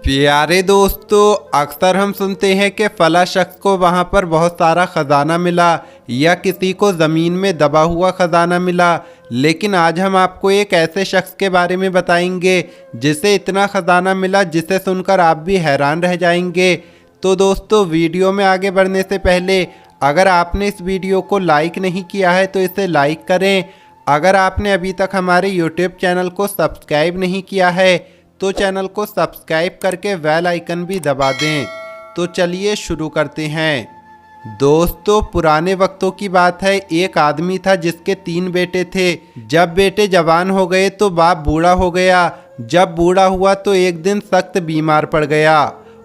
प्यारे दोस्तों, अक्सर हम सुनते हैं कि फला शख्स को वहाँ पर बहुत सारा ख़जाना मिला या किसी को ज़मीन में दबा हुआ ख़जाना मिला। लेकिन आज हम आपको एक ऐसे शख्स के बारे में बताएंगे जिसे इतना ख़जाना मिला जिसे सुनकर आप भी हैरान रह जाएंगे। तो दोस्तों, वीडियो में आगे बढ़ने से पहले अगर आपने इस वीडियो को लाइक नहीं किया है तो इसे लाइक करें। अगर आपने अभी तक हमारे यूट्यूब चैनल को सब्सक्राइब नहीं किया है तो चैनल को सब्सक्राइब करके बेल आइकन भी दबा दें। तो चलिए शुरू करते हैं। दोस्तों, पुराने वक्तों की बात है। एक आदमी था जिसके 3 बेटे थे। जब बेटे जवान हो गए तो बाप बूढ़ा हो गया। जब बूढ़ा हुआ तो एक दिन सख्त बीमार पड़ गया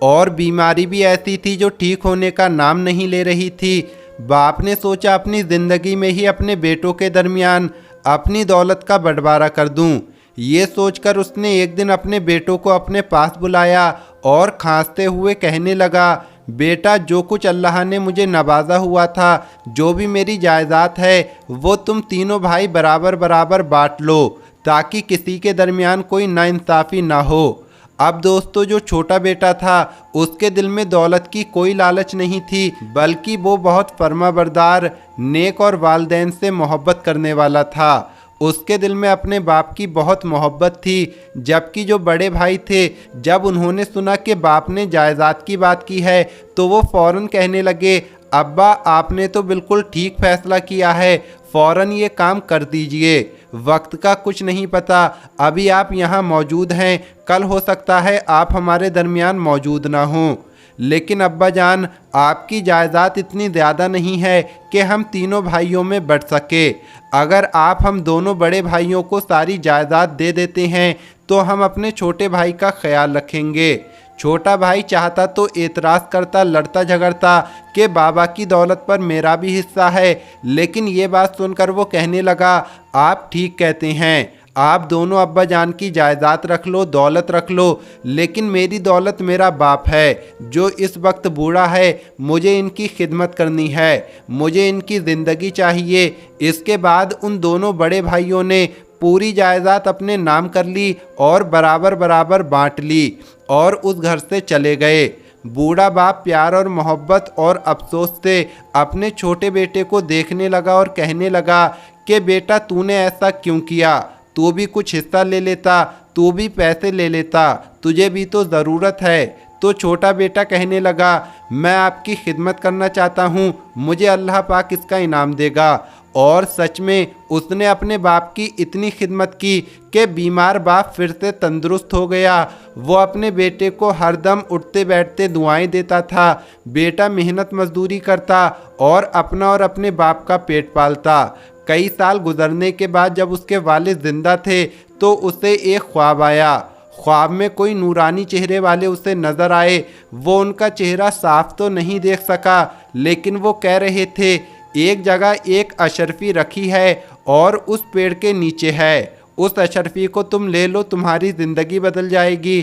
और बीमारी भी ऐसी थी जो ठीक होने का नाम नहीं ले रही थी। बाप ने सोचा अपनी ज़िंदगी में ही अपने बेटों के दरमियान अपनी दौलत का बंटवारा कर दूं। ये सोचकर उसने एक दिन अपने बेटों को अपने पास बुलाया और खांसते हुए कहने लगा, बेटा, जो कुछ अल्लाह ने मुझे नवाजा हुआ था, जो भी मेरी जायदाद है, वो तुम तीनों भाई बराबर बराबर बांट लो ताकि किसी के दरमियान कोई नाइंसाफ़ी ना हो। अब दोस्तों, जो छोटा बेटा था उसके दिल में दौलत की कोई लालच नहीं थी, बल्कि वो बहुत फर्माबरदार, नेक और वालिदैन से मोहब्बत करने वाला था। उसके दिल में अपने बाप की बहुत मोहब्बत थी। जबकि जो बड़े भाई थे, जब उन्होंने सुना कि बाप ने जायदाद की बात की है तो वो फ़ौरन कहने लगे, अब्बा, आपने तो बिल्कुल ठीक फैसला किया है, फ़ौरन ये काम कर दीजिए। वक्त का कुछ नहीं पता, अभी आप यहाँ मौजूद हैं, कल हो सकता है आप हमारे दरमियान मौजूद ना हों। लेकिन अब्बा जान, आपकी जायदाद इतनी ज़्यादा नहीं है कि हम तीनों भाइयों में बंट सके। अगर आप हम दोनों बड़े भाइयों को सारी जायदाद दे देते हैं तो हम अपने छोटे भाई का ख्याल रखेंगे। छोटा भाई चाहता तो एतराज़ करता, लड़ता झगड़ता कि बाबा की दौलत पर मेरा भी हिस्सा है, लेकिन ये बात सुनकर वो कहने लगा, आप ठीक कहते हैं, आप दोनों अब्बा जान की जायदाद रख लो, दौलत रख लो, लेकिन मेरी दौलत मेरा बाप है जो इस वक्त बूढ़ा है। मुझे इनकी खिदमत करनी है, मुझे इनकी ज़िंदगी चाहिए। इसके बाद उन दोनों बड़े भाइयों ने पूरी जायदाद अपने नाम कर ली और बराबर बराबर बांट ली और उस घर से चले गए। बूढ़ा बाप प्यार और मोहब्बत और अफसोस से अपने छोटे बेटे को देखने लगा और कहने लगा कि बेटा, तूने ऐसा क्यों किया? तू भी कुछ हिस्सा ले लेता, तू भी पैसे ले लेता, तुझे भी तो ज़रूरत है। तो छोटा बेटा कहने लगा, मैं आपकी खिदमत करना चाहता हूँ, मुझे अल्लाह पाक इसका इनाम देगा। और सच में उसने अपने बाप की इतनी खिदमत की कि बीमार बाप फिर से तंदुरुस्त हो गया। वो अपने बेटे को हरदम उठते बैठते दुआएं देता था। बेटा मेहनत मजदूरी करता और अपना और अपने बाप का पेट पालता। कई साल गुजरने के बाद जब उसके वालिद जिंदा थे तो उसे एक ख्वाब आया। ख्वाब में कोई नूरानी चेहरे वाले उसे नज़र आए। वो उनका चेहरा साफ तो नहीं देख सका, लेकिन वो कह रहे थे, एक जगह एक अशरफी रखी है और उस पेड़ के नीचे है, उस अशरफी को तुम ले लो, तुम्हारी ज़िंदगी बदल जाएगी।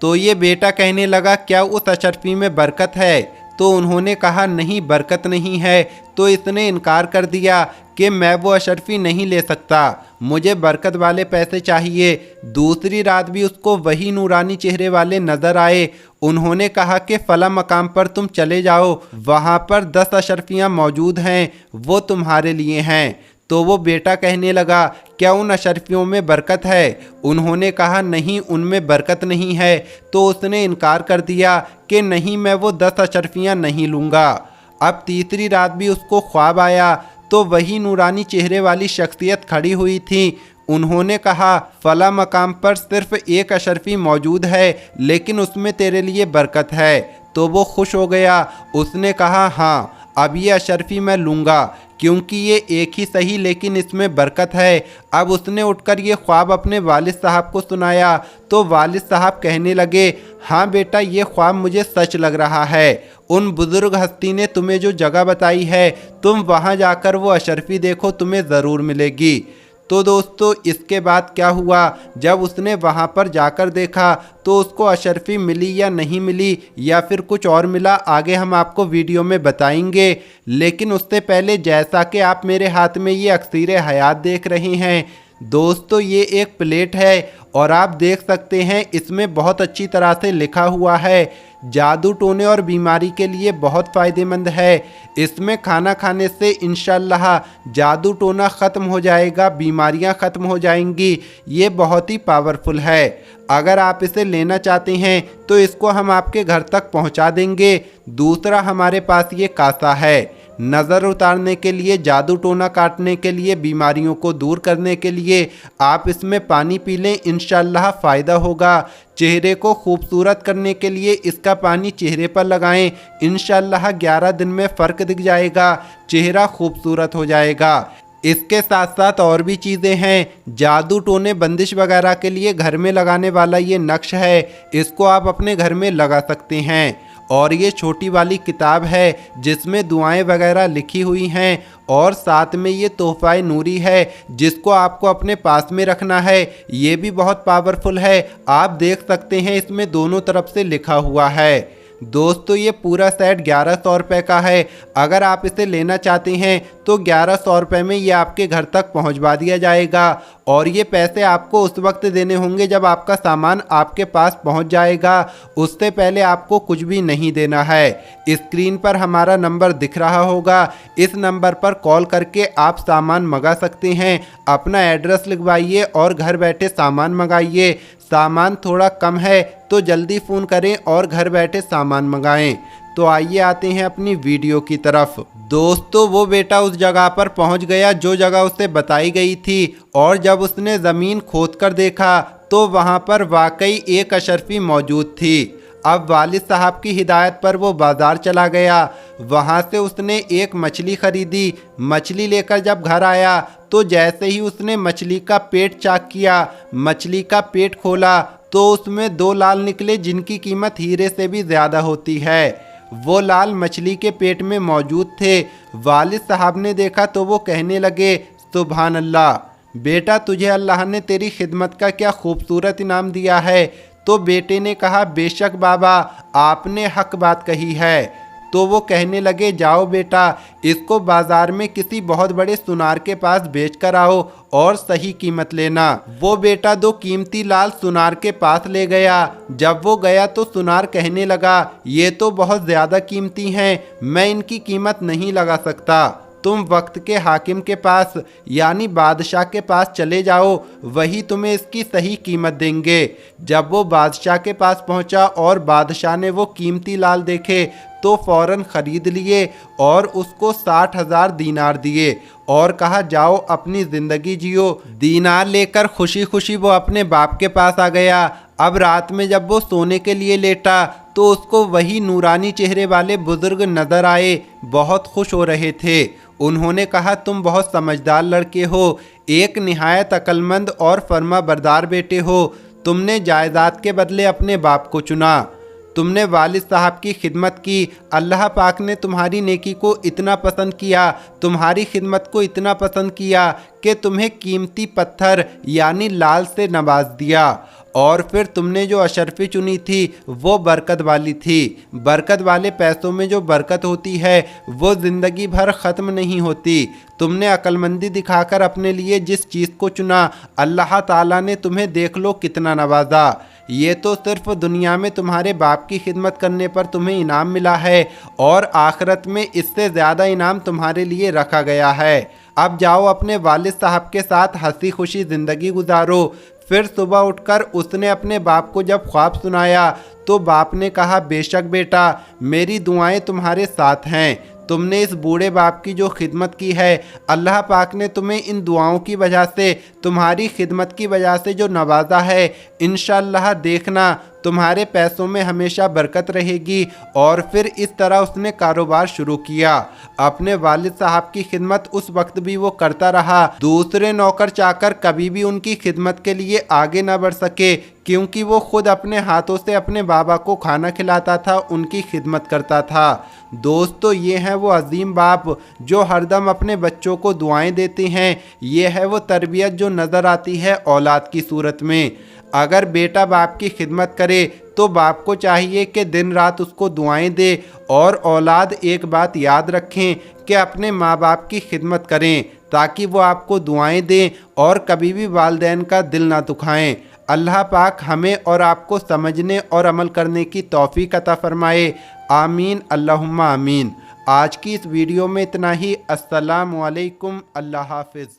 तो ये बेटा कहने लगा, क्या उस अशरफी में बरकत है? तो उन्होंने कहा, नहीं, बरकत नहीं है। तो इसने इनकार कर दिया कि मैं वो अशरफी नहीं ले सकता, मुझे बरकत वाले पैसे चाहिए। दूसरी रात भी उसको वही नूरानी चेहरे वाले नज़र आए। उन्होंने कहा कि फला मकाम पर तुम चले जाओ, वहाँ पर 10 अशरफियाँ मौजूद हैं, वो तुम्हारे लिए हैं। तो वो बेटा कहने लगा, क्या उन अशरफियों में बरकत है? उन्होंने कहा, नहीं, उनमें बरकत नहीं है। तो उसने इनकार कर दिया कि नहीं, मैं वो 10 अशरफियाँ नहीं लूँगा। अब तीसरी रात भी उसको ख्वाब आया तो वही नूरानी चेहरे वाली शख्सियत खड़ी हुई थी। उन्होंने कहा, फला मकाम पर सिर्फ एक अशरफी मौजूद है, लेकिन उसमें तेरे लिए बरकत है। तो वो खुश हो गया। उसने कहा, हाँ, अब ये अशरफी मैं लूँगा, क्योंकि ये एक ही सही लेकिन इसमें बरकत है। अब उसने उठकर ये ख्वाब अपने वालिद साहब को सुनाया तो वालिद साहब कहने लगे, हाँ बेटा, ये ख्वाब मुझे सच लग रहा है। उन बुज़ुर्ग हस्ती ने तुम्हें जो जगह बताई है, तुम वहाँ जाकर वो अशरफी देखो, तुम्हें ज़रूर मिलेगी। तो दोस्तों, इसके बाद क्या हुआ, जब उसने वहाँ पर जाकर देखा तो उसको अशरफी मिली या नहीं मिली या फिर कुछ और मिला, आगे हम आपको वीडियो में बताएंगे। लेकिन उससे पहले, जैसा कि आप मेरे हाथ में ये अक्सीर हयात देख रहे हैं, दोस्तों ये एक प्लेट है और आप देख सकते हैं इसमें बहुत अच्छी तरह से लिखा हुआ है जादू टोने और बीमारी के लिए बहुत फ़ायदेमंद है। इसमें खाना खाने से इंशाल्लाह जादू टोना ख़त्म हो जाएगा, बीमारियां ख़त्म हो जाएंगी। ये बहुत ही पावरफुल है। अगर आप इसे लेना चाहते हैं तो इसको हम आपके घर तक पहुंचा देंगे। दूसरा हमारे पास ये कासा है, नज़र उतारने के लिए, जादू टोना काटने के लिए, बीमारियों को दूर करने के लिए। आप इसमें पानी पी लें, इंशाल्लाह फ़ायदा होगा। चेहरे को खूबसूरत करने के लिए इसका पानी चेहरे पर लगाएं, इंशाल्लाह 11 दिन में फ़र्क दिख जाएगा, चेहरा खूबसूरत हो जाएगा। इसके साथ साथ और भी चीज़ें हैं। जादू टोने बंदिश वगैरह के लिए घर में लगाने वाला ये नक्श है, इसको आप अपने घर में लगा सकते हैं। और ये छोटी वाली किताब है जिसमें दुआएं वगैरह लिखी हुई हैं और साथ में ये तोहफ़ा नूरी है जिसको आपको अपने पास में रखना है। ये भी बहुत पावरफुल है। आप देख सकते हैं इसमें दोनों तरफ से लिखा हुआ है। दोस्तों ये पूरा सेट 1100 रुपये का है। अगर आप इसे लेना चाहते हैं तो 1100 रुपये में ये आपके घर तक पहुंचवा दिया जाएगा और ये पैसे आपको उस वक्त देने होंगे जब आपका सामान आपके पास पहुंच जाएगा। उससे पहले आपको कुछ भी नहीं देना है। स्क्रीन पर हमारा नंबर दिख रहा होगा, इस नंबर पर कॉल करके आप सामान मंगा सकते हैं। अपना एड्रेस लिखवाइए और घर बैठे सामान मंगाइए। सामान थोड़ा कम है तो जल्दी फ़ोन करें और घर बैठे सामान मंगाएं। तो आइए आते हैं अपनी वीडियो की तरफ। दोस्तों वो बेटा उस जगह पर पहुंच गया जो जगह उसे बताई गई थी और जब उसने ज़मीन खोद कर देखा तो वहां पर वाकई एक अशरफी मौजूद थी। अब वालिद साहब की हिदायत पर वो बाज़ार चला गया। वहाँ से उसने एक मछली ख़रीदी। मछली लेकर जब घर आया तो जैसे ही उसने मछली का पेट चाक किया, मछली का पेट खोला तो उसमें 2 लाल निकले जिनकी कीमत हीरे से भी ज़्यादा होती है। वो लाल मछली के पेट में मौजूद थे। वालिद साहब ने देखा तो वो कहने लगे, सुभान अल्लाह, बेटा तुझे अल्लाह ने तेरी खिदमत का क्या खूबसूरत इनाम दिया है। तो बेटे ने कहा, बेशक बाबा, आपने हक बात कही है। तो वो कहने लगे, जाओ बेटा, इसको बाज़ार में किसी बहुत बड़े सुनार के पास बेच कर आओ और सही कीमत लेना। वो बेटा 2 कीमती लाल सुनार के पास ले गया। जब वो गया तो सुनार कहने लगा, ये तो बहुत ज़्यादा कीमती हैं, मैं इनकी कीमत नहीं लगा सकता। तुम वक्त के हाकिम के पास यानी बादशाह के पास चले जाओ, वही तुम्हें इसकी सही कीमत देंगे। जब वो बादशाह के पास पहुंचा और बादशाह ने वो कीमती लाल देखे तो फ़ौरन ख़रीद लिए और उसको 60,000 दीनार दिए और कहा, जाओ अपनी ज़िंदगी जियो। दीनार लेकर खुशी खुशी वो अपने बाप के पास आ गया। अब रात में जब वो सोने के लिए लेटा तो उसको वही नूरानी चेहरे वाले बुज़ुर्ग नज़र आए। बहुत खुश हो रहे थे। उन्होंने कहा, तुम बहुत समझदार लड़के हो, एक निहायत अक्लमंद और फर्मा बरदार बेटे हो। तुमने जायदाद के बदले अपने बाप को चुना। तुमने वालिद साहब की खिदमत की। अल्लाह पाक ने तुम्हारी नेकी को इतना पसंद किया, तुम्हारी खिदमत को इतना पसंद किया कि तुम्हें कीमती पत्थर यानी लाल से नवाज दिया। और फिर तुमने जो अशरफी चुनी थी वो बरकत वाली थी। बरकत वाले पैसों में जो बरकत होती है वो ज़िंदगी भर ख़त्म नहीं होती। तुमने अक्लमंदी दिखाकर अपने लिए जिस चीज़ को चुना, अल्लाह ताला ने तुम्हें देख लो कितना नवाजा। ये तो सिर्फ दुनिया में तुम्हारे बाप की खिदमत करने पर तुम्हें इनाम मिला है और आखिरत में इससे ज़्यादा इनाम तुम्हारे लिए रखा गया है। अब जाओ अपने वालिद साहब के साथ हंसी खुशी ज़िंदगी गुजारो। फिर सुबह उठकर उसने अपने बाप को जब ख्वाब सुनाया तो बाप ने कहा, बेशक बेटा, मेरी दुआएं तुम्हारे साथ हैं। तुमने इस बूढ़े बाप की जो खिदमत की है, अल्लाह पाक ने तुम्हें इन दुआओं की वजह से, तुम्हारी खिदमत की वजह से जो नवाजा है, इंशाअल्लाह देखना तुम्हारे पैसों में हमेशा बरकत रहेगी। और फिर इस तरह उसने कारोबार शुरू किया। अपने वालिद साहब की खिदमत उस वक्त भी वो करता रहा। दूसरे नौकर चाकर कभी भी उनकी खिदमत के लिए आगे ना बढ़ सके क्योंकि वो खुद अपने हाथों से अपने बाबा को खाना खिलाता था, उनकी खिदमत करता था। दोस्तों ये हैं वो अजीम बाप जो हरदम अपने बच्चों को दुआएं देते हैं। ये है वो तरबियत जो नज़र आती है औलाद की सूरत में। अगर बेटा बाप की खिदमत करे तो बाप को चाहिए कि दिन रात उसको दुआएं दे और औलाद एक बात याद रखें कि अपने माँ बाप की खिदमत करें ताकि वो आपको दुआएं दें और कभी भी वालिदैन का दिल ना दुखाएं। अल्लाह पाक हमें और आपको समझने और अमल करने की तौफीक अता फरमाए। आमीन अल्लाहुम्मा आमीन। आज की इस वीडियो में इतना ही। अस्सलामु अलैकुम। अल्लाह हाफिज़।